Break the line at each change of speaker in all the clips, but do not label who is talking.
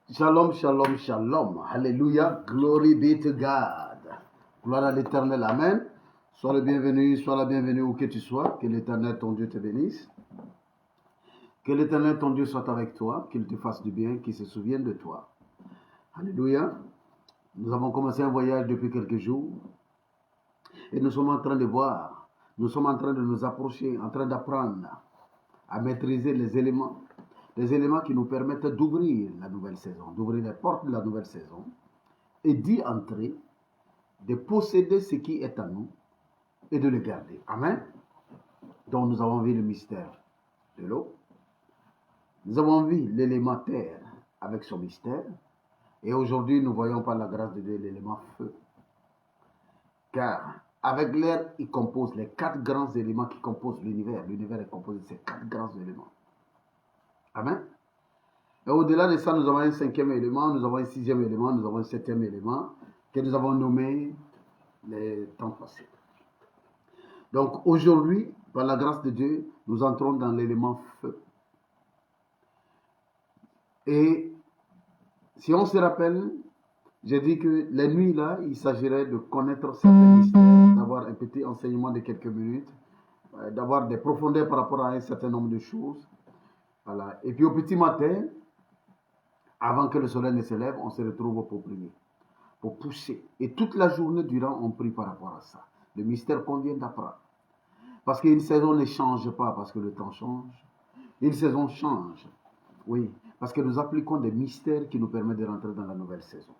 Shalom, shalom, shalom. Alléluia. Glory be to God. Gloire à l'Éternel. Amen. Sois le bienvenu, sois la bienvenue où que tu sois. Que l'Éternel, ton Dieu, te bénisse. Que l'Éternel, ton Dieu, soit avec toi. Qu'il te fasse du bien, qu'il se souvienne de toi. Alléluia. Nous avons commencé un voyage depuis quelques jours. Et nous sommes en train de voir. Nous sommes en train de nous approcher, en train d'apprendre à maîtriser les éléments qui nous permettent d'ouvrir la nouvelle saison, d'ouvrir les portes de la nouvelle saison et d'y entrer, de posséder ce qui est à nous et de le garder. Amen. Donc nous avons vu le mystère de l'eau. Nous avons vu l'élément terre avec son mystère. Et aujourd'hui, nous voyons par la grâce de Dieu l'élément feu. Car avec l'air, il compose les 4 grands éléments qui composent l'univers. L'univers est composé de ces 4 grands éléments. Amen. Et au-delà de ça, nous avons un 5e élément, nous avons un 6e élément, nous avons un 7e élément que nous avons nommé les temps passés. Donc aujourd'hui, par la grâce de Dieu, nous entrons dans l'élément feu. Et si on se rappelle, j'ai dit que les nuits là, il s'agirait de connaître certains mystères, d'avoir un petit enseignement de quelques minutes, d'avoir des profondeurs par rapport à un certain nombre de choses. Voilà. Et puis au petit matin, avant que le soleil ne se lève, on se retrouve pour prier, pour pousser. Et toute la journée durant, on prie par rapport à ça. Le mystère qu'on vient d'apprendre. Parce qu'une saison ne change pas parce que le temps change. Une saison change. Oui, parce que nous appliquons des mystères qui nous permettent de rentrer dans la nouvelle saison.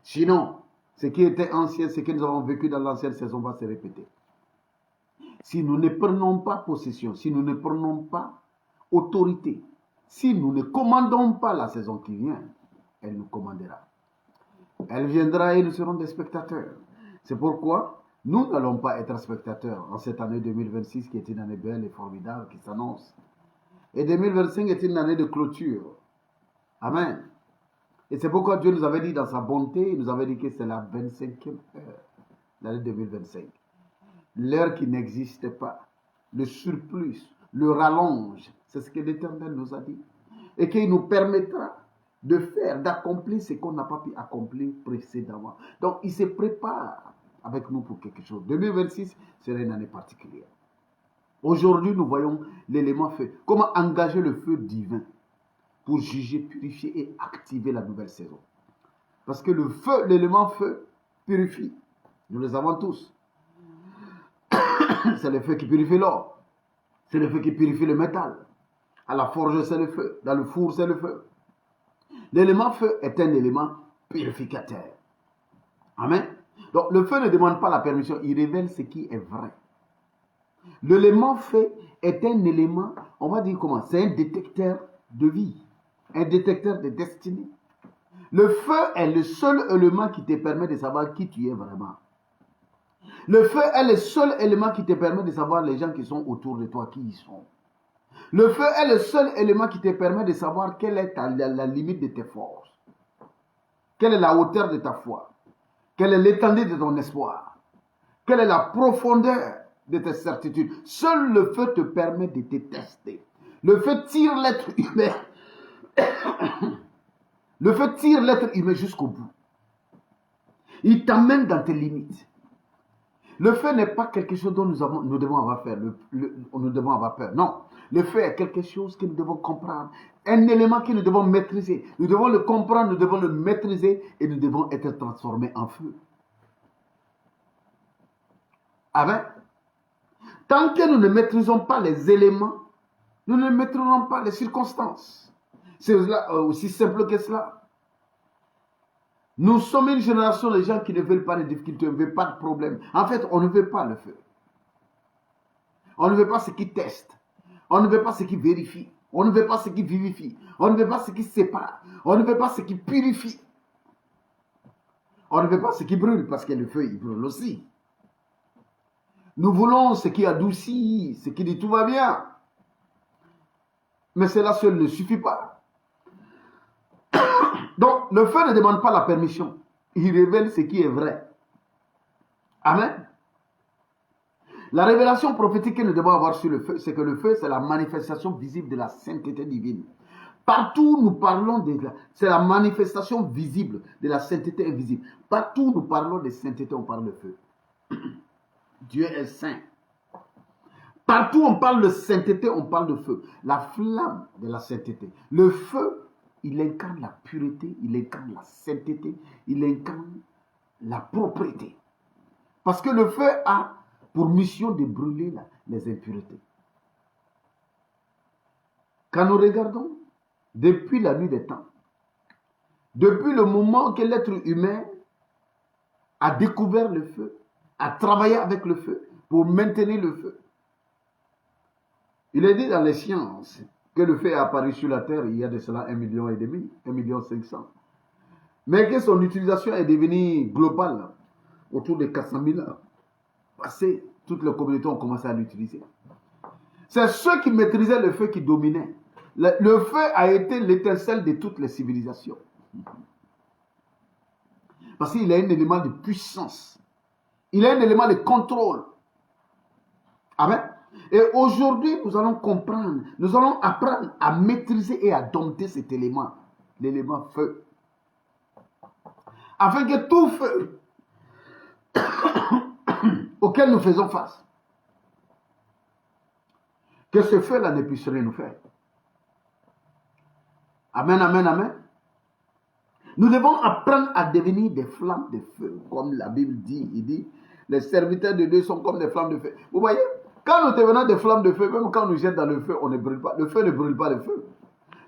Sinon, ce qui était ancien, ce que nous avons vécu dans l'ancienne saison va se répéter. Si nous ne prenons pas possession, si nous ne prenons pas autorité, si nous ne commandons pas la saison qui vient, elle nous commandera. Elle viendra et nous serons des spectateurs. C'est pourquoi nous n'allons pas être spectateurs en cette année 2026 qui est une année belle et formidable qui s'annonce. Et 2025 est une année de clôture. Amen. Et c'est pourquoi Dieu nous avait dit dans sa bonté, il nous avait dit que c'est la 25e heure, l'année 2025. L'heure qui n'existe pas, le surplus, le rallonge, c'est ce que l'Éternel nous a dit. Et qu'il nous permettra de faire, d'accomplir ce qu'on n'a pas pu accomplir précédemment. Donc, il se prépare avec nous pour quelque chose. 2026 sera une année particulière. Aujourd'hui, nous voyons l'élément feu. Comment engager le feu divin pour juger, purifier et activer la nouvelle saison. Parce que le feu, l'élément feu, purifie. Nous les avons tous. C'est le feu qui purifie l'or. C'est le feu qui purifie le métal. À la forge, c'est le feu. Dans le four, c'est le feu. L'élément feu est un élément purificateur. Amen. Donc, le feu ne demande pas la permission. Il révèle ce qui est vrai. L'élément feu est un élément, on va dire comment? C'est un détecteur de vie. Un détecteur de destinée. Le feu est le seul élément qui te permet de savoir qui tu es vraiment. Le feu est le seul élément qui te permet de savoir les gens qui sont autour de toi, qui ils sont. Le feu est le seul élément qui te permet de savoir quelle est la limite de tes forces. Quelle est la hauteur de ta foi. Quelle est l'étendue de ton espoir. Quelle est la profondeur de tes certitudes. Seul le feu te permet de te tester. Le feu tire l'être humain. Le feu tire l'être humain jusqu'au bout. Il t'amène dans tes limites. Le feu n'est pas quelque chose dont nous devons avoir peur. Nous devons avoir peur. Non. Le feu est quelque chose que nous devons comprendre. Un élément que nous devons maîtriser. Nous devons le comprendre, nous devons le maîtriser et nous devons être transformés en feu. Amen. Tant que nous ne maîtrisons pas les éléments, nous ne maîtriserons pas les circonstances. C'est aussi simple que cela. Nous sommes une génération de gens qui ne veulent pas de difficultés, on ne veut pas de problèmes. En fait, on ne veut pas le feu. On ne veut pas ce qui teste. On ne veut pas ce qui vérifie. On ne veut pas ce qui vivifie. On ne veut pas ce qui sépare. On ne veut pas ce qui purifie. On ne veut pas ce qui brûle, parce que le feu, il brûle aussi. Nous voulons ce qui adoucit, ce qui dit tout va bien. Mais cela seul ne suffit pas. Donc, le feu ne demande pas la permission. Il révèle ce qui est vrai. Amen. La révélation prophétique que nous devons avoir sur le feu, c'est que le feu, c'est la manifestation visible de la sainteté divine. Partout nous parlons de c'est la manifestation visible de la sainteté invisible. Partout nous parlons de sainteté, on parle de feu. Dieu est saint. Partout on parle de sainteté, on parle de feu. La flamme de la sainteté. Le feu, il incarne la pureté, il incarne la sainteté, il incarne la propreté. Parce que le feu a pour mission de brûler les impuretés. Quand nous regardons, depuis la nuit des temps, depuis le moment que l'être humain a découvert le feu, a travaillé avec le feu pour maintenir le feu, il est dit dans les sciences que le feu est apparu sur la terre il y a de cela 1,5 million, 1,5 million. Mais que son utilisation est devenue globale autour de 400 000 ans. Parce que toutes les communautés ont commencé à l'utiliser. C'est ceux qui maîtrisaient le feu qui dominaient. Le feu a été l'étincelle de toutes les civilisations. Parce qu'il a un élément de puissance. Il a un élément de contrôle. Amen. Et aujourd'hui, nous allons comprendre, nous allons apprendre à maîtriser et à dompter cet élément, l'élément feu. Afin que tout feu auquel nous faisons face, que ce feu-là ne puisse rien nous faire. Amen, amen, amen. Nous devons apprendre à devenir des flammes de feu, comme la Bible dit. Il dit, les serviteurs de Dieu sont comme des flammes de feu. Vous voyez, quand nous devenons des flammes de feu, même quand nous jetons dans le feu, on ne brûle pas. Le feu ne brûle pas le feu.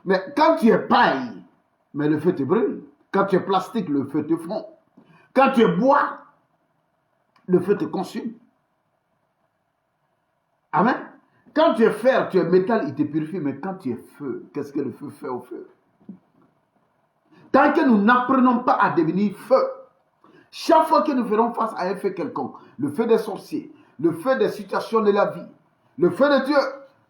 Mais quand tu es paille, mais le feu te brûle. Quand tu es plastique, le feu te fond. Quand tu es bois, le feu te consume. Amen. Quand tu es fer, tu es métal, il te purifie. Mais quand tu es feu, qu'est-ce que le feu fait au feu? Tant que nous n'apprenons pas à devenir feu, chaque fois que nous ferons face à un feu quelconque, le feu des sorciers, le feu des situations de la vie, le feu de Dieu,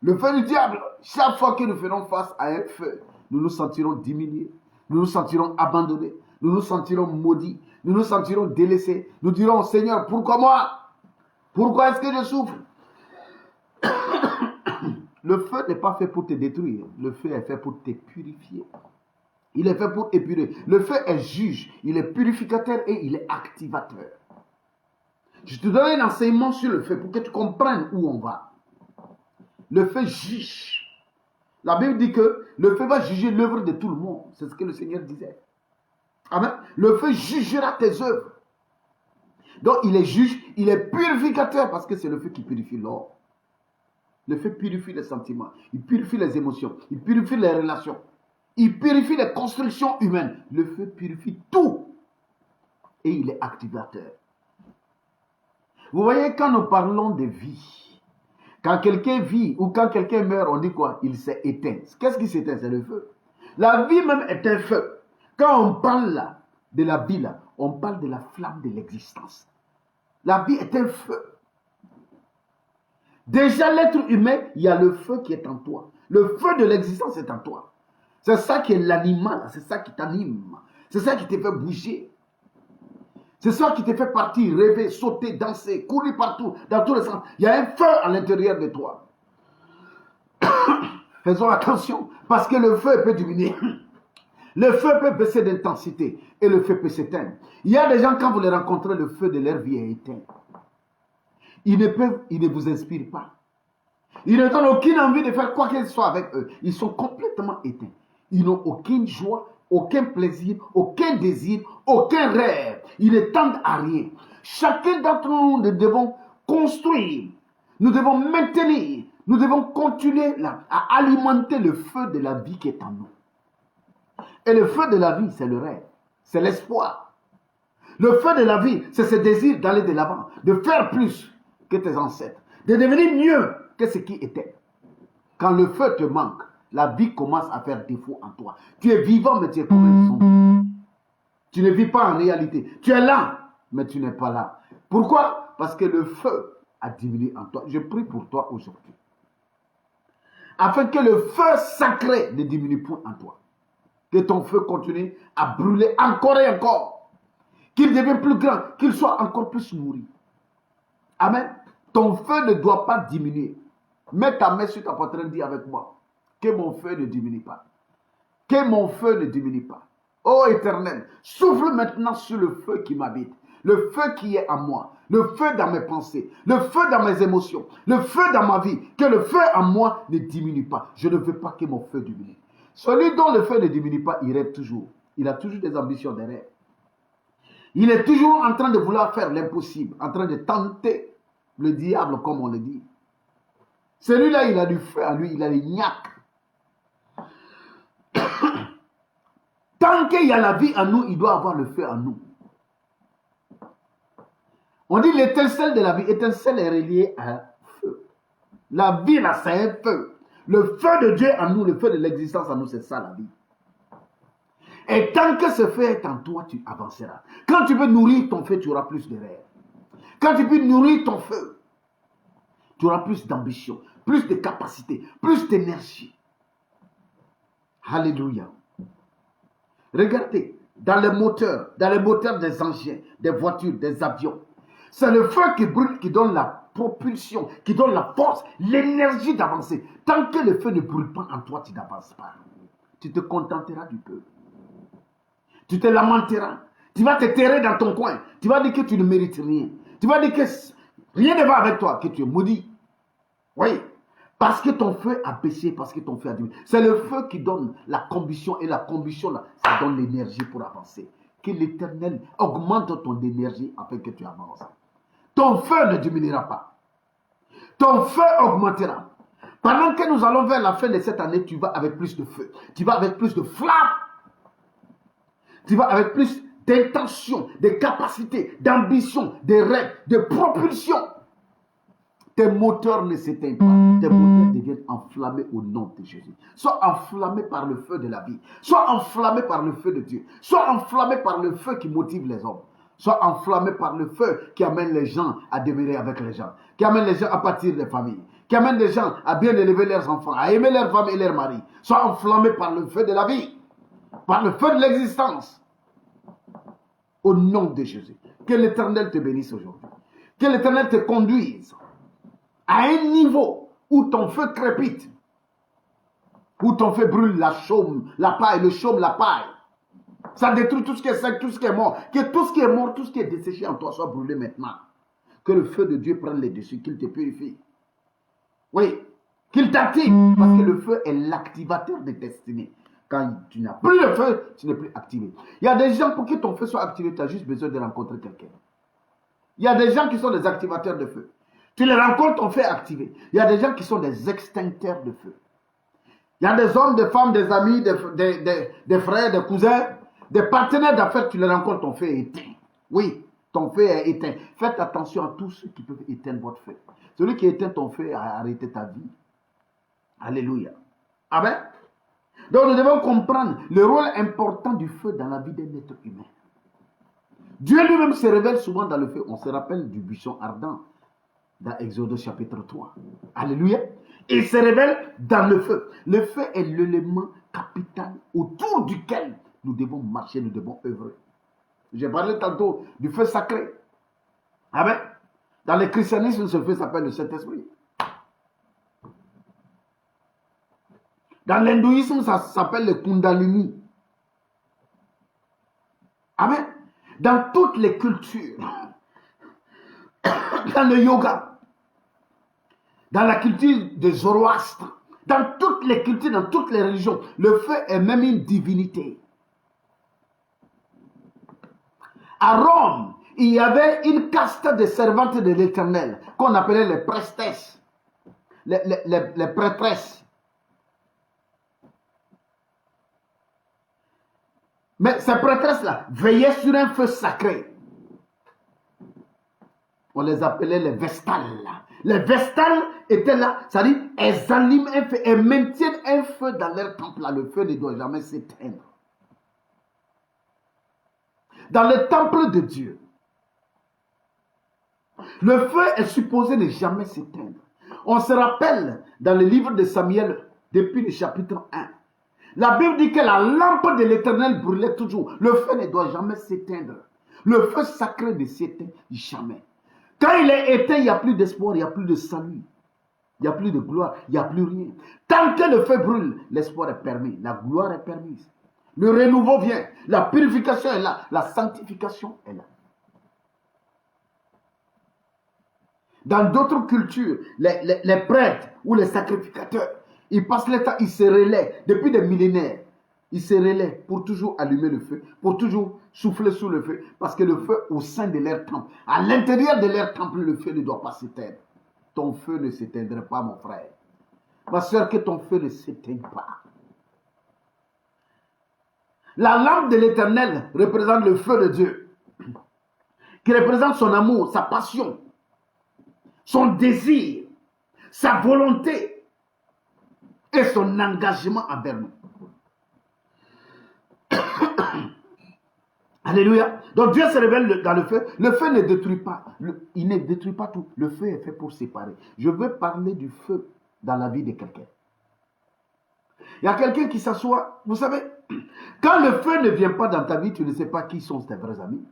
le feu du diable, chaque fois que nous ferons face à un feu, nous nous sentirons diminués, nous nous sentirons abandonnés, nous nous sentirons maudits, nous nous sentirons délaissés. Nous dirons, Seigneur, pourquoi moi? Pourquoi est-ce que je souffre? Le feu n'est pas fait pour te détruire, le feu est fait pour te purifier. Il est fait pour épurer. Le feu est juge, il est purificateur et il est activateur. Je te donne un enseignement sur le feu pour que tu comprennes où on va. Le feu juge. La Bible dit que le feu va juger l'œuvre de tout le monde. C'est ce que le Seigneur disait. Amen. Le feu jugera tes œuvres. Donc il est juge, il est purificateur parce que c'est le feu qui purifie l'or. Le feu purifie les sentiments, il purifie les émotions, il purifie les relations. Il purifie les constructions humaines. Le feu purifie tout. Et il est activateur. Vous voyez, quand nous parlons de vie, quand quelqu'un vit ou quand quelqu'un meurt, on dit quoi? Il s'est éteint. Qu'est-ce qui s'éteint? C'est le feu. La vie même est un feu. Quand on parle là, de la vie, là, on parle de la flamme de l'existence. La vie est un feu. Déjà, l'être humain, il y a le feu qui est en toi. Le feu de l'existence est en toi. C'est ça qui est l'animal, c'est ça qui t'anime. C'est ça qui te fait bouger. C'est ça qui te fait partir, rêver, sauter, danser, courir partout, dans tous les sens. Il y a un feu à l'intérieur de toi. Faisons attention, parce que le feu peut diminuer. Le feu peut baisser d'intensité et le feu peut s'éteindre. Il y a des gens, quand vous les rencontrez, le feu de leur vie est éteint. Ils ne vous inspirent pas. Ils ne donnent aucune envie de faire quoi que ce soit avec eux. Ils sont complètement éteints. Ils n'ont aucune joie, aucun plaisir, aucun désir, aucun rêve. Ils ne tendent à rien. Chacun d'entre nous, nous devons construire, nous devons maintenir, nous devons continuer à alimenter le feu de la vie qui est en nous. Et le feu de la vie, c'est le rêve, c'est l'espoir. Le feu de la vie, c'est ce désir d'aller de l'avant, de faire plus que tes ancêtres, de devenir mieux que ce qui était. Quand le feu te manque, la vie commence à faire défaut en toi. Tu es vivant, mais tu es comme un zombie. Tu ne vis pas en réalité. Tu es là, mais tu n'es pas là. Pourquoi? Parce que le feu a diminué en toi. Je prie pour toi aujourd'hui. Afin que le feu sacré ne diminue point en toi. Que ton feu continue à brûler encore et encore. Qu'il devienne plus grand, qu'il soit encore plus nourri. Amen. Ton feu ne doit pas diminuer. Mets ta main sur ta poitrine, dis avec moi. Que mon feu ne diminue pas. que mon feu ne diminue pas. Ô Éternel, souffle maintenant sur le feu qui m'habite, le feu qui est en moi, le feu dans mes pensées, le feu dans mes émotions, le feu dans ma vie, que le feu en moi ne diminue pas. Je ne veux pas que mon feu diminue. Celui dont le feu ne diminue pas, il rêve toujours. Il a toujours des ambitions, des rêves. Il est toujours en train de vouloir faire l'impossible, en train de tenter le diable, comme on le dit. Celui-là, il a du feu en lui, il a des gnaques. Tant qu'il y a la vie en nous, il doit avoir le feu en nous. On dit l'étincelle de la vie. Étincelle est reliée à un feu. La vie, là, c'est un feu. Le feu de Dieu en nous, le feu de l'existence en nous, c'est ça la vie. Et tant que ce feu est en toi, tu avanceras. Quand tu peux nourrir ton feu, tu auras plus de rêves. Quand tu peux nourrir ton feu, tu auras plus d'ambition, plus de capacité, plus d'énergie. Alléluia. Regardez, dans les moteurs des engins, des voitures, des avions, c'est le feu qui brûle, qui donne la propulsion, qui donne la force, l'énergie d'avancer. Tant que le feu ne brûle pas en toi, tu n'avances pas. Tu te contenteras du peu. Tu te lamenteras. Tu vas te terrer dans ton coin. Tu vas dire que tu ne mérites rien. Tu vas dire que rien ne va avec toi, que tu es maudit. Oui. Parce que ton feu a baissé, parce que ton feu a diminué. C'est le feu qui donne la combustion. Et la combustion, là, ça donne l'énergie pour avancer. Que l'Éternel augmente ton énergie afin que tu avances. Ton feu ne diminuera pas. Ton feu augmentera. Pendant que nous allons vers la fin de cette année, tu vas avec plus de feu. Tu vas avec plus de flamme. Tu vas avec plus d'intention, de capacité, d'ambition, de rêve, de propulsion. Tes moteurs ne s'éteignent pas. Tes moteurs deviennent enflammés au nom de Jésus. Sois enflammé par le feu de la vie. Sois enflammé par le feu de Dieu. Sois enflammé par le feu qui motive les hommes. Sois enflammé par le feu qui amène les gens à demeurer avec les gens. Qui amène les gens à partir des familles. Qui amène les gens à bien élever leurs enfants, à aimer leurs femmes et leurs maris. Sois enflammé par le feu de la vie. Par le feu de l'existence. Au nom de Jésus. Que l'Éternel te bénisse aujourd'hui. Que l'Éternel te conduise à un niveau où ton feu crépite, où ton feu brûle la chaume, la paille, le chaume, la paille. Ça détruit tout ce qui est sec, tout ce qui est mort. Que tout ce qui est mort, tout ce qui est desséché en toi soit brûlé maintenant. Que le feu de Dieu prenne les dessus, qu'il te purifie. Oui, qu'il t'active, parce que le feu est l'activateur des destinées. Quand tu n'as plus le feu, tu n'es plus activé. Il y a des gens pour qui ton feu soit activé, tu as juste besoin de rencontrer quelqu'un. Il y a des gens qui sont des activateurs de feu. Tu les rencontres, ton feu est activé. Il y a des gens qui sont des extincteurs de feu. Il y a des hommes, des femmes, des amis, des frères, des cousins, des partenaires d'affaires, tu les rencontres, ton feu est éteint. Oui, ton feu est éteint. Faites attention à tous ceux qui peuvent éteindre votre feu. Celui qui éteint ton feu a arrêté ta vie. Alléluia. Amen. Donc nous devons comprendre le rôle important du feu dans la vie d'un être humain. Dieu lui-même se révèle souvent dans le feu. On se rappelle du buisson ardent dans Exode chapitre 3. Alléluia. Il se révèle dans le feu. Le feu est l'élément capital autour duquel nous devons marcher, nous devons œuvrer. J'ai parlé tantôt du feu sacré. Amen. Dans le christianisme, ce feu s'appelle le Saint-Esprit. Dans l'hindouisme, ça s'appelle le Kundalini. Amen. Dans toutes les cultures, dans le yoga, dans la culture de Zoroastre, dans toutes les cultures, dans toutes les religions, le feu est même une divinité. À Rome, il y avait une caste de servantes de l'Éternel qu'on appelait les prestesses, les prêtresses. Mais ces prêtresses-là veillaient sur un feu sacré. On les appelait les vestales. Les vestales étaient là, c'est-à-dire elles allument un feu, elles maintiennent un feu dans leur temple. Là, le feu ne doit jamais s'éteindre. Dans le temple de Dieu, le feu est supposé ne jamais s'éteindre. On se rappelle dans le livre de Samuel, depuis le chapitre 1, la Bible dit que la lampe de l'Éternel brûlait toujours. Le feu ne doit jamais s'éteindre. Le feu sacré ne s'éteint jamais. Quand il est éteint, il n'y a plus d'espoir, il n'y a plus de salut. Il n'y a plus de gloire, il n'y a plus rien. Tant que le feu brûle, l'espoir est permis, la gloire est permise. Le renouveau vient, la purification est là, la sanctification est là. Dans d'autres cultures, les prêtres ou les sacrificateurs, ils passent le temps, ils se relaient depuis des millénaires. Ils se relaient pour toujours allumer le feu, pour toujours souffler sous le feu, parce que le feu au sein de leur temple, à l'intérieur de leur temple, le feu ne doit pas s'éteindre. Ton feu ne s'éteindrait pas, mon frère. Ma soeur, que ton feu ne s'éteigne pas. La lampe de l'Éternel représente le feu de Dieu, qui représente son amour, sa passion, son désir, sa volonté et son engagement envers nous. Alléluia. Donc Dieu se révèle dans le feu. Le feu ne détruit pas. Il ne détruit pas tout. Le feu est fait pour séparer. Je veux parler du feu dans la vie de quelqu'un. Il y a quelqu'un qui s'assoit. Vous savez, quand le feu ne vient pas dans ta vie, tu ne sais pas qui sont tes vrais amis.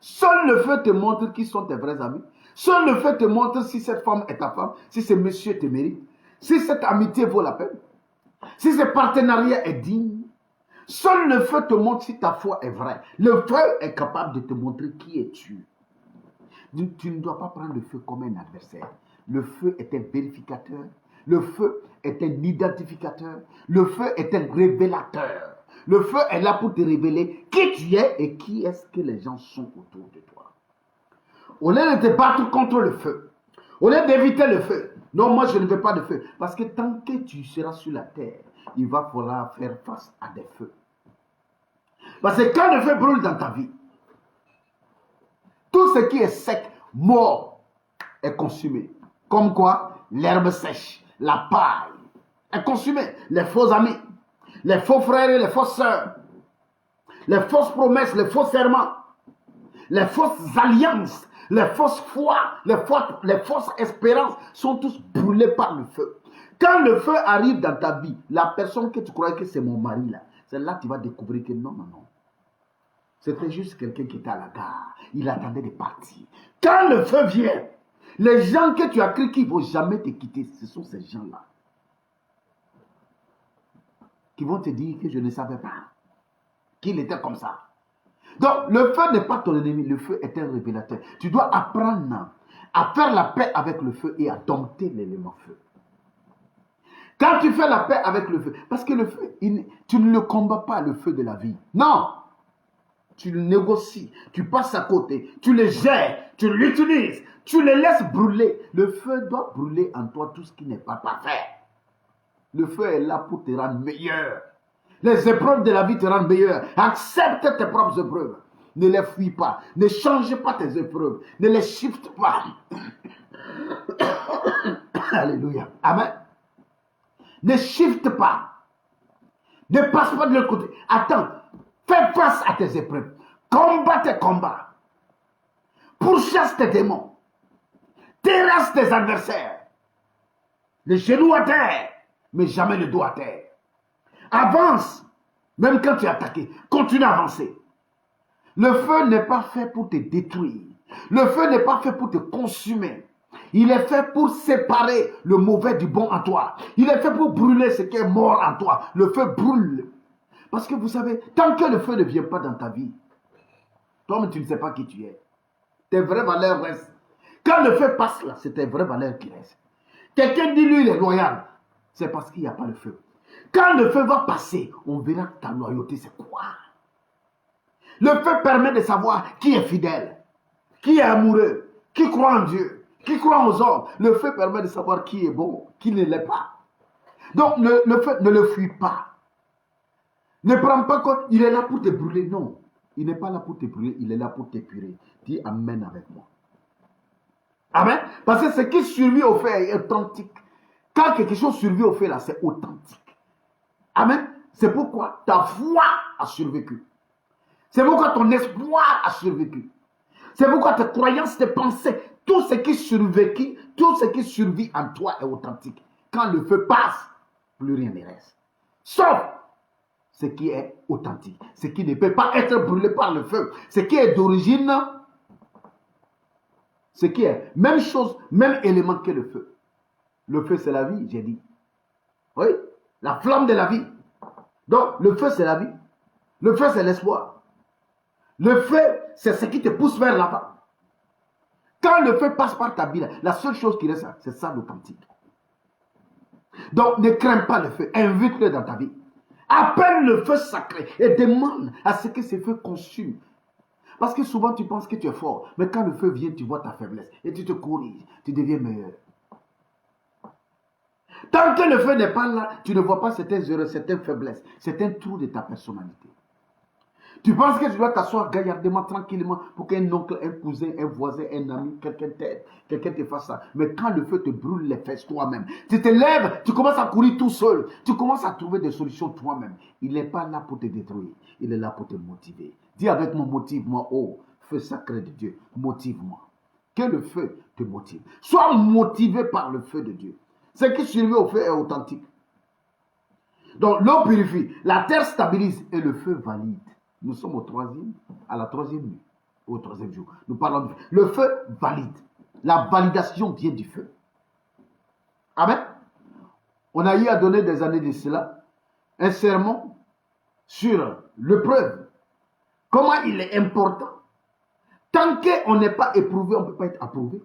Seul le feu te montre qui sont tes vrais amis. Seul le feu te montre si cette femme est ta femme, si ce monsieur te mérite, si cette amitié vaut la peine, si ce partenariat est digne. Seul le feu te montre si ta foi est vraie. Le feu est capable de te montrer qui es-tu. Tu ne dois pas prendre le feu comme un adversaire. Le feu est un vérificateur. Le feu est un identificateur. Le feu est un révélateur. Le feu est là pour te révéler qui tu es et qui est-ce que les gens sont autour de toi. Au lieu de te battre contre le feu, au lieu d'éviter le feu, non, moi je ne veux pas de feu. Parce que tant que tu seras sur la terre, il va falloir faire face à des feux. Parce que quand le feu brûle dans ta vie, tout ce qui est sec, mort, est consumé. Comme quoi, l'herbe sèche, la paille est consumée. Les faux amis, les faux frères et les fausses sœurs, les fausses promesses, les faux serments, les fausses alliances, les fausses foi, les fausses espérances sont tous brûlés par le feu. Quand le feu arrive dans ta vie, la personne que tu croyais que c'est mon mari là, c'est là que tu vas découvrir que non. C'était juste quelqu'un qui était à la gare. Il attendait de partir. Quand le feu vient, les gens que tu as cru qu'ils ne vont jamais te quitter, ce sont ces gens-là qui vont te dire que je ne savais pas qu'il était comme ça. Donc, le feu n'est pas ton ennemi, le feu est un révélateur. Tu dois apprendre à faire la paix avec le feu et à dompter l'élément feu. Quand tu fais la paix avec le feu, parce que le feu, tu ne le combats pas, le feu de la vie. Non! Tu le négocies, tu passes à côté, tu le gères, tu l'utilises, tu le laisses brûler. Le feu doit brûler en toi tout ce qui n'est pas parfait. Le feu est là pour te rendre meilleur. Les épreuves de la vie te rendent meilleur. Accepte tes propres épreuves. Ne les fuis pas. Ne change pas tes épreuves. Ne les shift pas. Alléluia. Amen. Ne shift pas. Ne passe pas de l'autre côté. Attends. Fais face à tes épreuves. Combat tes combats. Pourchasse tes démons. Terrasse tes adversaires. Les genoux à terre, mais jamais le dos à terre. Avance, même quand tu es attaqué. Continue à avancer. Le feu n'est pas fait pour te détruire. Le feu n'est pas fait pour te consumer. Il est fait pour séparer le mauvais du bon en toi. Il est fait pour brûler ce qui est mort en toi. Le feu brûle. Parce que vous savez, tant que le feu ne vient pas dans ta vie, toi-même tu ne sais pas qui tu es. Tes vraies valeurs restent. Quand le feu passe là, c'est tes vraies valeurs qui restent. Quelqu'un dit lui il est loyal. C'est parce qu'il n'y a pas le feu. Quand le feu va passer, on verra ta loyauté c'est quoi. Le feu permet de savoir qui est fidèle, qui est amoureux, qui croit en Dieu, qui croit aux hommes. Le feu permet de savoir qui est bon, qui ne l'est pas. Donc le feu ne le fuit pas. Ne prends pas compte, il est là pour te brûler. Non, il n'est pas là pour te brûler, il est là pour t'épurer. Dis Amen avec moi. Amen. Parce que ce qui survit au feu est authentique. Quand quelque chose survit au feu là, c'est authentique. Amen. C'est pourquoi ta foi a survécu. C'est pourquoi ton espoir a survécu. C'est pourquoi tes croyances, tes pensées, tout ce qui survécu, tout ce qui survit en toi est authentique. Quand le feu passe, plus rien ne reste. Sauf ce qui est authentique, ce qui ne peut pas être brûlé par le feu, ce qui est d'origine, ce qui est même chose, même élément que le feu. Le feu, c'est la vie, j'ai dit. Oui, la flamme de la vie. Donc, le feu, c'est la vie. Le feu, c'est l'espoir. Le feu, c'est ce qui te pousse vers l'avant. Quand le feu passe par ta vie, la seule chose qui reste, c'est ça l'authentique. Donc, ne crains pas le feu. Invite-le dans ta vie. Appelle le feu sacré et demande à ce que ce feu consume. Parce que souvent, tu penses que tu es fort. Mais quand le feu vient, tu vois ta faiblesse. Et tu te corriges. Tu deviens meilleur. Tant que le feu n'est pas là, tu ne vois pas certaines erreurs, certaines faiblesses, certains trous de ta personnalité. Tu penses que tu dois t'asseoir gaillardement, tranquillement, pour qu'un oncle, un cousin, un voisin, un ami, quelqu'un t'aide, quelqu'un te fasse ça. Mais quand le feu te brûle les fesses toi-même, tu te lèves, tu commences à courir tout seul, tu commences à trouver des solutions toi-même. Il n'est pas là pour te détruire, il est là pour te motiver. Dis avec moi, motive-moi, oh, feu sacré de Dieu, motive-moi. Que le feu te motive. Sois motivé par le feu de Dieu. Ce qui survient au feu est authentique. Donc l'eau purifie, la terre stabilise et le feu valide. Nous sommes à la troisième nuit, au troisième jour. Nous parlons du feu. Le feu valide. La validation vient du feu. Amen. On a eu à donner des années de cela un sermon sur l'épreuve. Comment il est important. Tant qu'on n'est pas éprouvé, on ne peut pas être approuvé.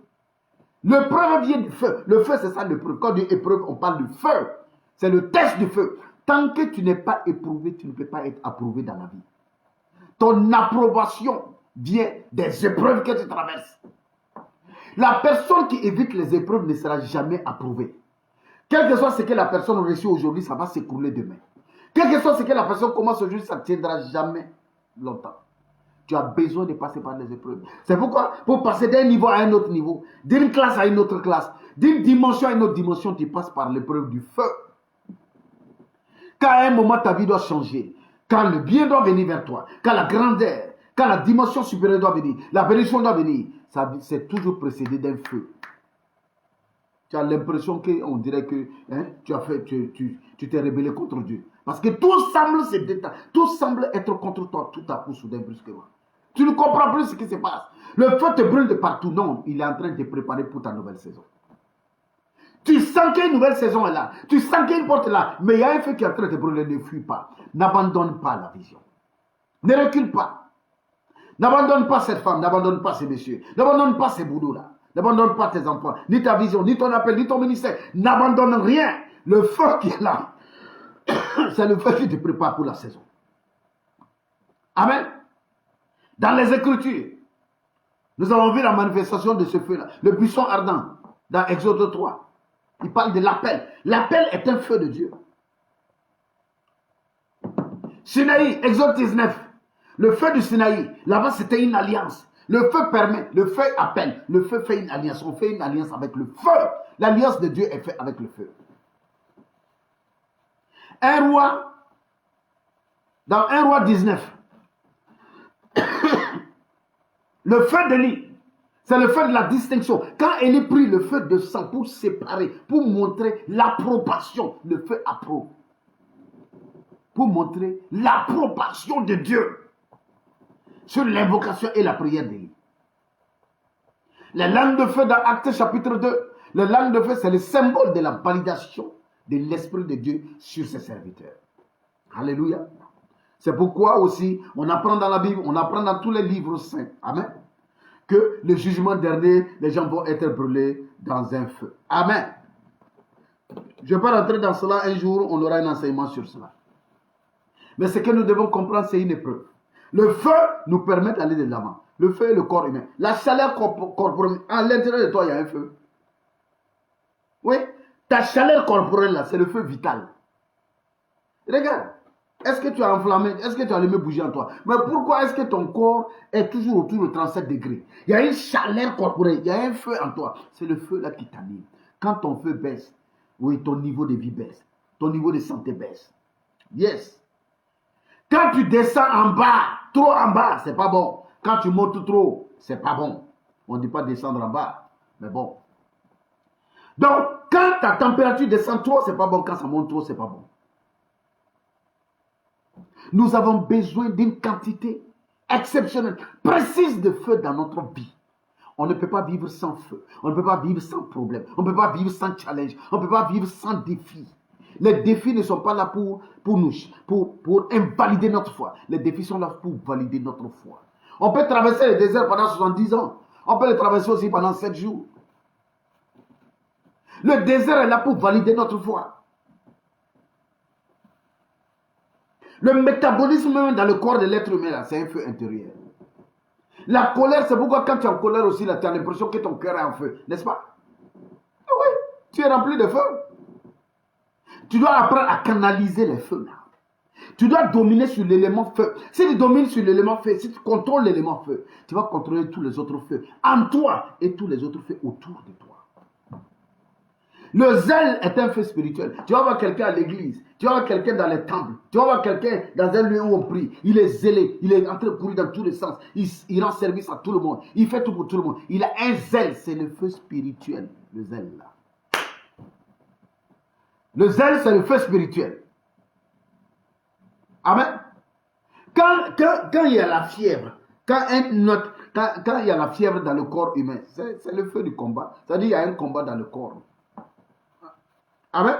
L'épreuve vient du feu. Le feu, c'est ça l'épreuve. Quand on dit épreuve, on parle du feu. C'est le test du feu. Tant que tu n'es pas éprouvé, tu ne peux pas être approuvé dans la vie. Ton approbation vient des épreuves que tu traverses. La personne qui évite les épreuves ne sera jamais approuvée. Quel que soit ce que la personne a reçu aujourd'hui, ça va s'écrouler demain. Quel que soit ce que la personne commence aujourd'hui, ça ne tiendra jamais longtemps. Tu as besoin de passer par les épreuves. C'est pourquoi, pour passer d'un niveau à un autre niveau, d'une classe à une autre classe, d'une dimension à une autre dimension, tu passes par l'épreuve du feu. Quand à un moment ta vie doit changer, quand le bien doit venir vers toi, quand la grandeur, quand la dimension supérieure doit venir, la bénédiction doit venir, c'est toujours précédé d'un feu. Tu as l'impression qu'on dirait que tu t'es rebellé contre Dieu. Parce que tout semble se détacher, tout semble être contre toi, tout à coup, soudain, brusquement. Tu ne comprends plus ce qui se passe. Le feu te brûle de partout. Non, il est en train de te préparer pour ta nouvelle saison. Tu sens qu'une nouvelle saison est là. Tu sens qu'une porte est là. Mais il y a un feu qui est en train de te brûler. Ne fuis pas. N'abandonne pas la vision. Ne recule pas. N'abandonne pas cette femme. N'abandonne pas ces messieurs. N'abandonne pas ces boulots-là. N'abandonne pas tes enfants. Ni ta vision, ni ton appel, ni ton ministère. N'abandonne rien. Le feu qui est là, c'est le feu qui te prépare pour la saison. Amen. Dans les Écritures, nous avons vu la manifestation de ce feu-là. Le buisson ardent, dans Exode 3. Il parle de l'appel. L'appel est un feu de Dieu. Sinaï, Exode 19. Le feu du Sinaï, là-bas c'était une alliance. Le feu permet, le feu appelle, le feu fait une alliance. On fait une alliance avec le feu. L'alliance de Dieu est faite avec le feu. Un roi, dans 1 roi 19, le feu d'Élie, c'est le feu de la distinction. Quand Élie prit le feu de sang pour séparer, pour montrer l'approbation, le feu approuve. Pour montrer l'approbation de Dieu sur l'invocation et la prière d'Élie. Les langues de feu dans Actes chapitre 2, les langues de feu, c'est le symbole de la validation de l'Esprit de Dieu sur ses serviteurs. Alléluia. C'est pourquoi aussi, on apprend dans la Bible, on apprend dans tous les livres saints. Amen. Que le jugement dernier, les gens vont être brûlés dans un feu. Amen. Je ne vais pas rentrer dans cela. Un jour, on aura un enseignement sur cela. Mais ce que nous devons comprendre, c'est une épreuve. Le feu nous permet d'aller de l'avant. Le feu est le corps humain. La chaleur corporelle, à l'intérieur de toi, il y a un feu. Oui, ta chaleur corporelle, là, c'est le feu vital. Regarde, est-ce que tu as enflammé, est-ce que tu as allumé bougie en toi? Mais pourquoi est-ce que ton corps est toujours autour de 37 degrés? Il y a une chaleur corporelle, il y a un feu en toi. C'est le feu là qui t'anime. Quand ton feu baisse, oui, ton niveau de vie baisse. Ton niveau de santé baisse. Yes. Quand tu descends en bas, trop en bas, c'est pas bon. Quand tu montes trop, c'est pas bon. On ne dit pas descendre en bas, mais bon. Donc, quand ta température descend trop, c'est pas bon. Quand ça monte trop, c'est pas bon. Nous avons besoin d'une quantité exceptionnelle, précise de feu dans notre vie. On ne peut pas vivre sans feu. On ne peut pas vivre sans problème. On ne peut pas vivre sans challenge. On ne peut pas vivre sans défi. Les défis ne sont pas là pour nous, pour invalider notre foi. Les défis sont là pour valider notre foi. On peut traverser le désert pendant 70 ans. On peut le traverser aussi pendant 7 jours. Le désert est là pour valider notre foi. Le métabolisme même dans le corps de l'être humain, c'est un feu intérieur. La colère, c'est pourquoi quand tu es en colère aussi, tu as l'impression que ton cœur est en feu, n'est-ce pas? Oui, tu es rempli de feu. Tu dois apprendre à canaliser les feux là. Tu dois dominer sur l'élément feu. Si tu domines sur l'élément feu, si tu contrôles l'élément feu, tu vas contrôler tous les autres feux en toi et tous les autres feux autour de toi. Le zèle est un feu spirituel. Tu vas voir quelqu'un à l'église, tu vas voir quelqu'un dans les temples, tu vas voir quelqu'un dans un lieu où on prie. Il est zélé, il est en train de courir dans tous les sens. Il rend service à tout le monde. Il fait tout pour tout le monde. Il a un zèle, c'est le feu spirituel. Le zèle là. Le zèle, c'est le feu spirituel. Amen. Quand il y a la fièvre, quand il y a la fièvre dans le corps humain, c'est le feu du combat. C'est-à-dire qu'il y a un combat dans le corps. Amen.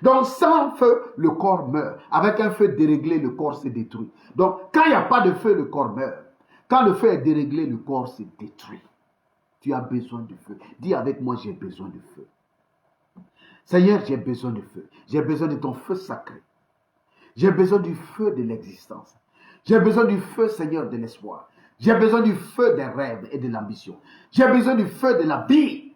Donc sans feu, le corps meurt. Avec un feu déréglé, le corps se détruit. Donc quand il n'y a pas de feu, le corps meurt. Quand le feu est déréglé, le corps se détruit. Tu as besoin de feu. Dis avec moi, j'ai besoin de feu. Seigneur, j'ai besoin de feu. J'ai besoin de ton feu sacré. J'ai besoin du feu de l'existence. J'ai besoin du feu, Seigneur, de l'espoir. J'ai besoin du feu des rêves et de l'ambition. J'ai besoin du feu de la vie.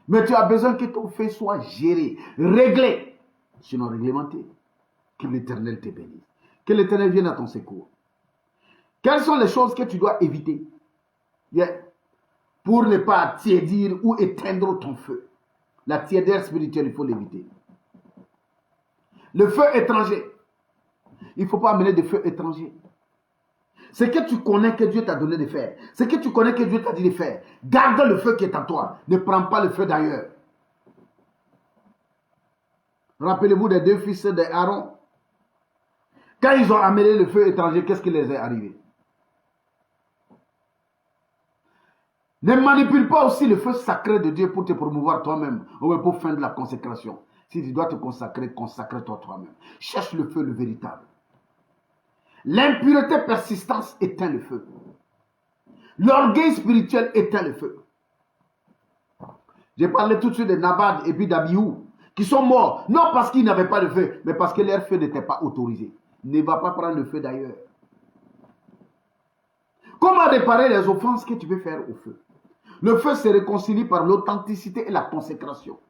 Mais tu as besoin que ton feu soit géré, réglé, sinon réglementé. Que l'Éternel te bénisse. Que l'Éternel vienne à ton secours. Quelles sont les choses que tu dois éviter pour ne pas tiédir ou éteindre ton feu? La tiédeur spirituelle, il faut l'éviter. Le feu étranger. Il ne faut pas amener de feu étranger. Ce que tu connais que Dieu t'a donné de faire, ce que tu connais que Dieu t'a dit de faire, garde le feu qui est en toi. Ne prends pas le feu d'ailleurs. Rappelez-vous des 2 fils d'Aaron. Quand ils ont amené le feu étranger, qu'est-ce qui les est arrivé? Ne manipule pas aussi le feu sacré de Dieu pour te promouvoir toi-même ou pour faire de la consécration. Si tu dois te consacrer, consacre-toi toi-même. Cherche le feu, le véritable. L'impureté persistance éteint le feu. L'orgueil spirituel éteint le feu. J'ai parlé tout de suite de Nabad et puis d'Abihu, qui sont morts, non parce qu'ils n'avaient pas de feu, mais parce que leur feu n'était pas autorisé. Ne va pas prendre le feu d'ailleurs. Comment réparer les offenses que tu veux faire au feu? Le feu se réconcilie par l'authenticité et la consécration.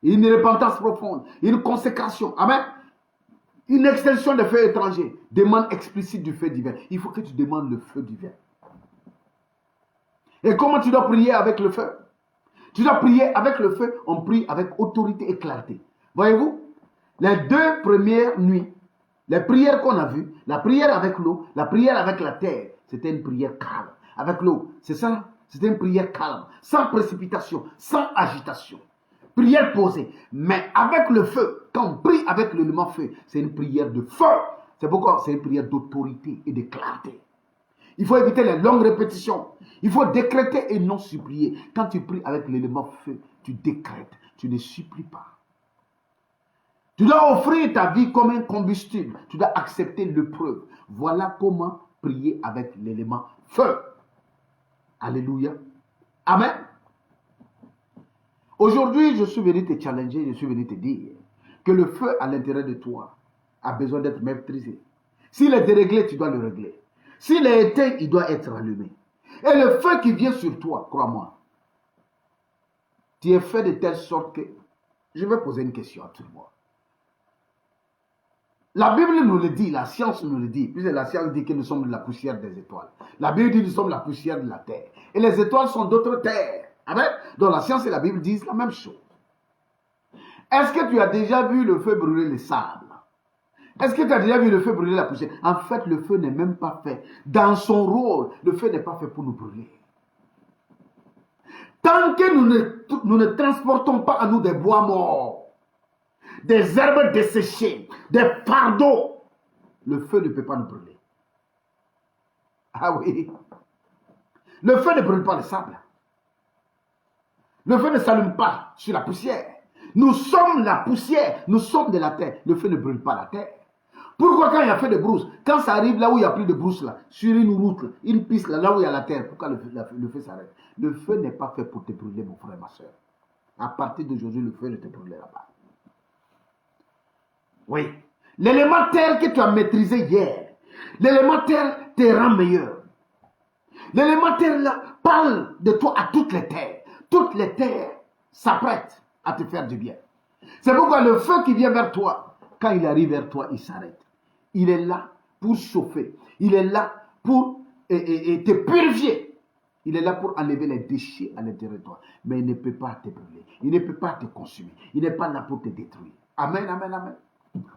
Une repentance profonde, une consécration. Amen. Une extension de feu étranger. Demande explicite du feu divin. Il faut que tu demandes le feu divin. Et comment tu dois prier avec le feu? Tu dois prier avec le feu. On prie avec autorité et clarté. Voyez-vous? Les 2 premières nuits, les prières qu'on a vues, la prière avec l'eau, la prière avec la terre, c'était une prière calme. Avec l'eau, c'est ça? C'était une prière calme, sans précipitation, sans agitation. Prière posée. Mais avec le feu, quand on prie avec l'élément feu, c'est une prière de feu. C'est pourquoi c'est une prière d'autorité et de clarté. Il faut éviter les longues répétitions. Il faut décréter et non supplier. Quand tu pries avec l'élément feu, tu décrètes, tu ne supplies pas. Tu dois offrir ta vie comme un combustible. Tu dois accepter l'épreuve. Voilà comment prier avec l'élément feu. Alléluia. Amen. Aujourd'hui, je suis venu te challenger, je suis venu te dire que le feu à l'intérieur de toi a besoin d'être maîtrisé. S'il est déréglé, tu dois le régler. S'il est éteint, il doit être allumé. Et le feu qui vient sur toi, crois-moi, tu es fait de telle sorte que... Je vais poser une question à tout le monde. La Bible nous le dit, la science nous le dit, puisque la science dit que nous sommes de la poussière des étoiles. La Bible dit que nous sommes la poussière de la terre. Et les étoiles sont d'autres terres. Amen. Donc la science et la Bible disent la même chose. Est-ce que tu as déjà vu le feu brûler le sable? Est-ce que tu as déjà vu le feu brûler la poussière? En fait, le feu n'est même pas fait. Dans son rôle, le feu n'est pas fait pour nous brûler. Tant que nous ne transportons pas à nous des bois morts, des herbes desséchées, des fardeaux, le feu ne peut pas nous brûler. Ah oui. Le feu ne brûle pas le sable. Le feu ne s'allume pas sur la poussière. Nous sommes la poussière, nous sommes de la terre. Le feu ne brûle pas la terre. Pourquoi quand il y a fait de brousse, quand ça arrive là où il n'y a plus de brousse, là, sur une route, une piste, là où il y a la terre, pourquoi le feu s'arrête? Le feu n'est pas fait pour te brûler, mon frère, ma soeur. À partir d'aujourd'hui, le feu ne te brûlera pas. Oui. L'élément terre que tu as maîtrisé hier, l'élément terre te rend meilleur. L'élément terre là parle de toi à toutes les terres. Toutes les terres s'apprêtent à te faire du bien. C'est pourquoi le feu qui vient vers toi, quand il arrive vers toi, il s'arrête. Il est là pour chauffer. Il est là pour te purifier. Il est là pour enlever les déchets à l'intérieur de toi. Mais il ne peut pas te brûler. Il ne peut pas te consumer. Il n'est pas là pour te détruire. Amen, amen, amen.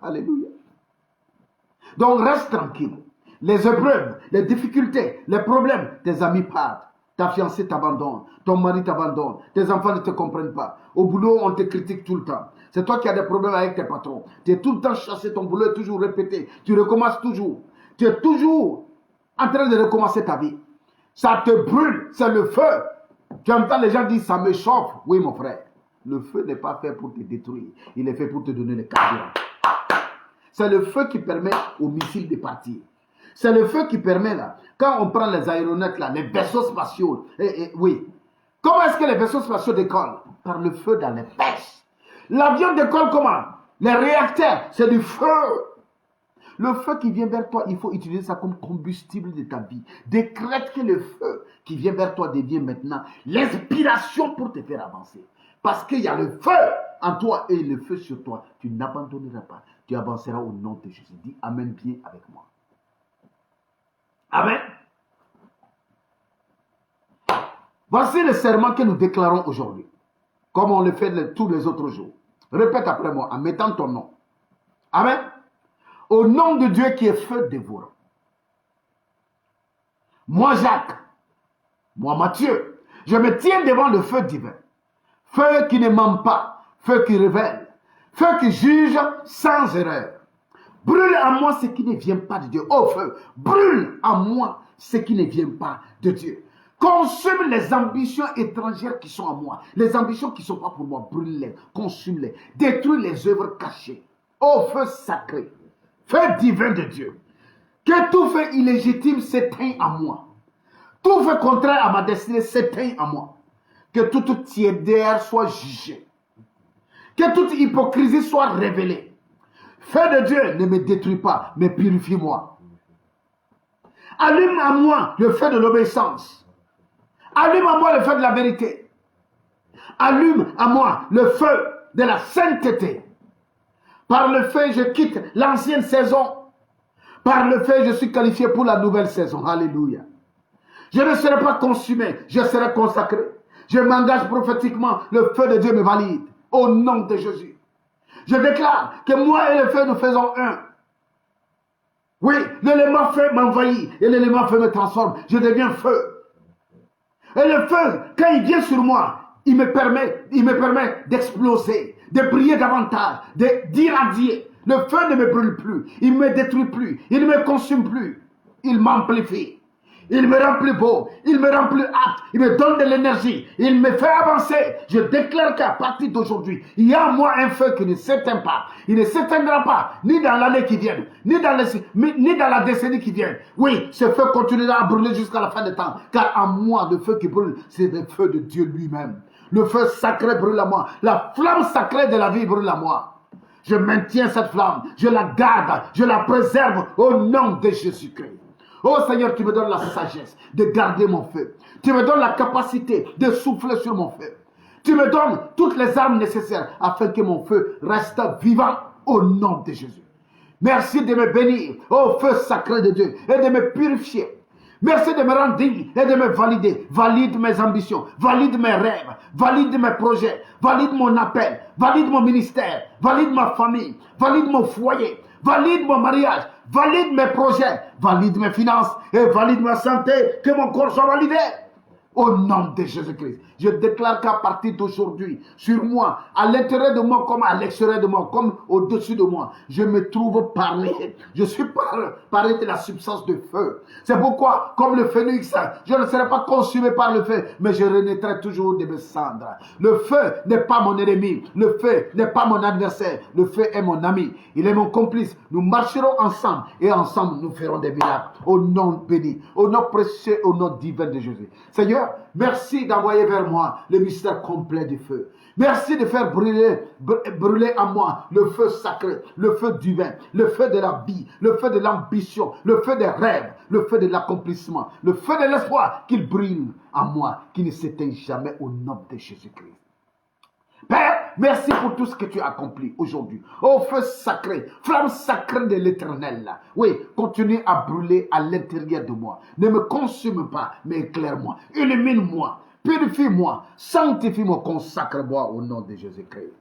Alléluia. Donc reste tranquille. Les épreuves, les difficultés, les problèmes, tes amis partent. Ta fiancée t'abandonne, ton mari t'abandonne, tes enfants ne te comprennent pas. Au boulot, on te critique tout le temps. C'est toi qui as des problèmes avec tes patrons. Tu es tout le temps chassé, ton boulot est toujours répété. Tu recommences toujours. Tu es toujours en train de recommencer ta vie. Ça te brûle, c'est le feu. Tu entends les gens dire ça me chauffe. Oui, mon frère. Le feu n'est pas fait pour te détruire. Il est fait pour te donner le carburant. C'est le feu qui permet aux missiles de partir. C'est le feu qui permet là, quand on prend les aéronautes là, les vaisseaux spatiaux, oui. Comment est-ce que les vaisseaux spatiaux décollent? Par le feu dans les pêches. L'avion décolle comment? Les réacteurs, c'est du feu. Le feu qui vient vers toi, il faut utiliser ça comme combustible de ta vie. Décrète que le feu qui vient vers toi devient maintenant l'inspiration pour te faire avancer. Parce qu'il y a le feu en toi et le feu sur toi. Tu n'abandonneras pas. Tu avanceras au nom de Jésus. Dis Amen bien avec moi. Amen. Voici le serment que nous déclarons aujourd'hui. Comme on le fait tous les autres jours. Répète après moi en mettant ton nom. Amen. Au nom de Dieu qui est feu dévorant. Moi Jacques, moi Matthieu, je me tiens devant le feu divin. Feu qui ne ment pas, feu qui révèle, feu qui juge sans erreur. Brûle en moi ce qui ne vient pas de Dieu. Oh feu, brûle en moi ce qui ne vient pas de Dieu. Consume les ambitions étrangères qui sont en moi. Les ambitions qui ne sont pas pour moi, brûle-les, consume-les. Détruis les œuvres cachées. Oh feu sacré, feu divin de Dieu. Que tout feu illégitime s'éteigne en moi. Tout feu contraire à ma destinée s'éteigne en moi. Que toute tiédeur soit jugée. Que toute hypocrisie soit révélée. Feu de Dieu, ne me détruis pas, mais purifie-moi. Allume à moi le feu de l'obéissance. Allume à moi le feu de la vérité. Allume à moi le feu de la sainteté. Par le feu, je quitte l'ancienne saison. Par le feu, je suis qualifié pour la nouvelle saison. Alléluia. Je ne serai pas consumé, je serai consacré. Je m'engage prophétiquement, le feu de Dieu me valide. Au nom de Jésus. Je déclare que moi et le feu, nous faisons un. Oui, l'élément feu m'envahit et l'élément feu me transforme. Je deviens feu. Et le feu, quand il vient sur moi, il me permet d'exploser, de briller davantage, d'irradier. Le feu ne me brûle plus, il ne me détruit plus, il ne me consume plus. Il m'amplifie. Il me rend plus beau, il me rend plus apte, il me donne de l'énergie, il me fait avancer. Je déclare qu'à partir d'aujourd'hui, il y a en moi un feu qui ne s'éteint pas. Il ne s'éteindra pas, ni dans l'année qui vient, ni dans la décennie qui vient. Oui, ce feu continuera à brûler jusqu'à la fin des temps. Car en moi, le feu qui brûle, c'est le feu de Dieu lui-même. Le feu sacré brûle à moi. La flamme sacrée de la vie brûle à moi. Je maintiens cette flamme, je la garde, je la préserve au nom de Jésus-Christ. Oh Seigneur, tu me donnes la sagesse de garder mon feu. Tu me donnes la capacité de souffler sur mon feu. Tu me donnes toutes les armes nécessaires afin que mon feu reste vivant au nom de Jésus. Merci de me bénir, ô feu sacré de Dieu, et de me purifier. Merci de me rendre digne et de me valider. Valide mes ambitions, valide mes rêves, valide mes projets, valide mon appel, valide mon ministère, valide ma famille, valide mon foyer, valide mon mariage, valide mes projets, valide mes finances et valide ma santé, que mon corps soit validé. Au nom de Jésus-Christ, je déclare qu'à partir d'aujourd'hui, sur moi, à l'intérieur de moi comme à l'extérieur de moi, comme au-dessus de moi, je me trouve parlé. Je suis parlé de la substance de feu. C'est pourquoi, comme le phénix, je ne serai pas consumé par le feu, mais je renaîtrai toujours de mes cendres. Le feu n'est pas mon ennemi. Le feu n'est pas mon adversaire. Le feu est mon ami. Il est mon complice. Nous marcherons ensemble et ensemble nous ferons des miracles. Au nom béni, au nom précieux, au nom divin de Jésus. Seigneur, merci d'envoyer vers moi le mystère complet du feu. Merci de faire brûler en moi le feu sacré, le feu divin, le feu de la vie, le feu de l'ambition, le feu des rêves, le feu de l'accomplissement, le feu de l'espoir qu'il brûle en moi, qui ne s'éteint jamais au nom de Jésus-Christ. Père, merci pour tout ce que tu as accompli aujourd'hui. Oh feu sacré, flamme sacrée de l'éternel. Oui, continue à brûler à l'intérieur de moi. Ne me consume pas, mais éclaire-moi. Illumine-moi, purifie-moi, sanctifie-moi, consacre-moi au nom de Jésus-Christ.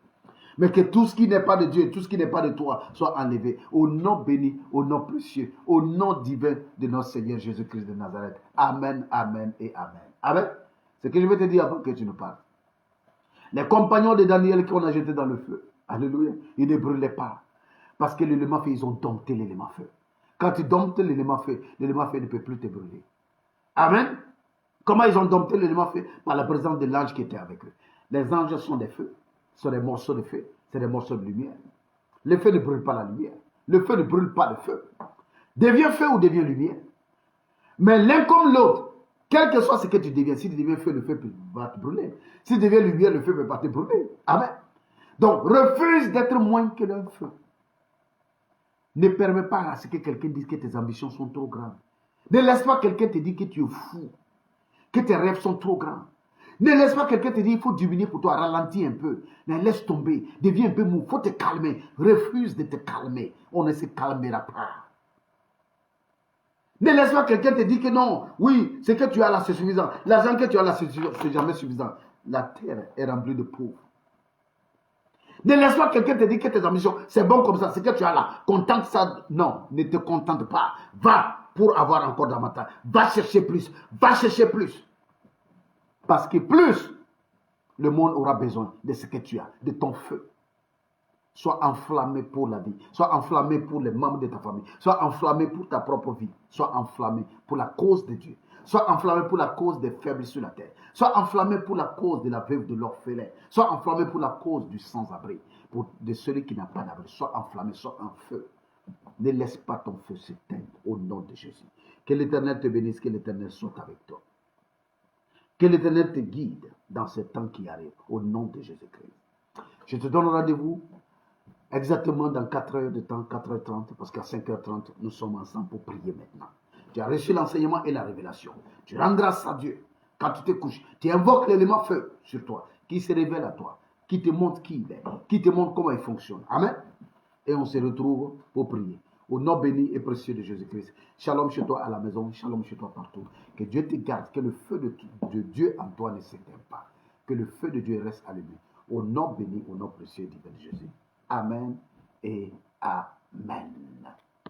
Mais que tout ce qui n'est pas de Dieu, tout ce qui n'est pas de toi, soit enlevé. Au nom béni, au nom précieux, au nom divin de notre Seigneur Jésus-Christ de Nazareth. Amen, amen et amen. Amen. C'est ce que je vais te dire avant que tu ne parles. Les compagnons de Daniel qu'on a jetés dans le feu, alléluia, ils ne brûlaient pas. Parce que l'élément feu, ils ont dompté l'élément feu. Quand tu domptes l'élément feu ne peut plus te brûler. Amen. Comment ils ont dompté l'élément feu? Par la présence de l'ange qui était avec eux. Les anges sont des feux, sont des morceaux de feu, c'est des morceaux de lumière. Le feu ne brûle pas la lumière. Le feu ne brûle pas le feu. Devient feu ou devient lumière. Mais l'un comme l'autre, quel que soit ce que tu deviens, si tu deviens feu, le feu va te brûler. Si tu deviens lumière, le feu ne peut pas te brûler. Amen. Donc, refuse d'être moins que le feu. Ne permets pas à ce que quelqu'un dise que tes ambitions sont trop grandes. Ne laisse pas quelqu'un te dire que tu es fou, que tes rêves sont trop grands. Ne laisse pas quelqu'un te dire il faut diminuer pour toi, ralentis un peu. Ne laisse tomber, deviens un peu mou, il faut te calmer. Refuse de te calmer, on ne se calmera pas. Ne laisse pas quelqu'un te dire que non, oui, ce que tu as là, c'est suffisant. L'argent que tu as là, c'est jamais suffisant. La terre est remplie de pauvres. Ne laisse pas quelqu'un te dire que tes ambitions, c'est bon comme ça, ce que tu as là. Contente ça. Non, ne te contente pas. Va pour avoir encore davantage. Va chercher plus. Va chercher plus. Parce que plus, le monde aura besoin de ce que tu as, de ton feu. Sois enflammé pour la vie. Sois enflammé pour les membres de ta famille. Sois enflammé pour ta propre vie. Sois enflammé pour la cause de Dieu. Sois enflammé pour la cause des faibles sur la terre. Sois enflammé pour la cause de la veuve, de l'orphelin. Sois enflammé pour la cause du sans-abri. De celui qui n'a pas d'abri. Sois enflammé, sois en feu. Ne laisse pas ton feu s'éteindre au nom de Jésus. Que l'Éternel te bénisse, que l'Éternel soit avec toi. Que l'Éternel te guide dans ce temps qui arrive au nom de Jésus-Christ. Je te donne rendez-vous exactement dans 4 heures de temps, 4h30, parce qu'à 5h30, nous sommes ensemble pour prier maintenant. Tu as reçu l'enseignement et la révélation. Tu rends grâce à Dieu. Quand tu te couches, tu invoques l'élément feu sur toi, qui se révèle à toi, qui te montre qui il est, qui te montre comment il fonctionne. Amen. Et on se retrouve pour prier. Au nom béni et précieux de Jésus-Christ. Shalom chez toi à la maison, shalom chez toi partout. Que Dieu te garde, que le feu de Dieu en toi ne s'éteint pas. Que le feu de Dieu reste allumé. Au nom béni, au nom précieux de Jésus. Amen et Amen.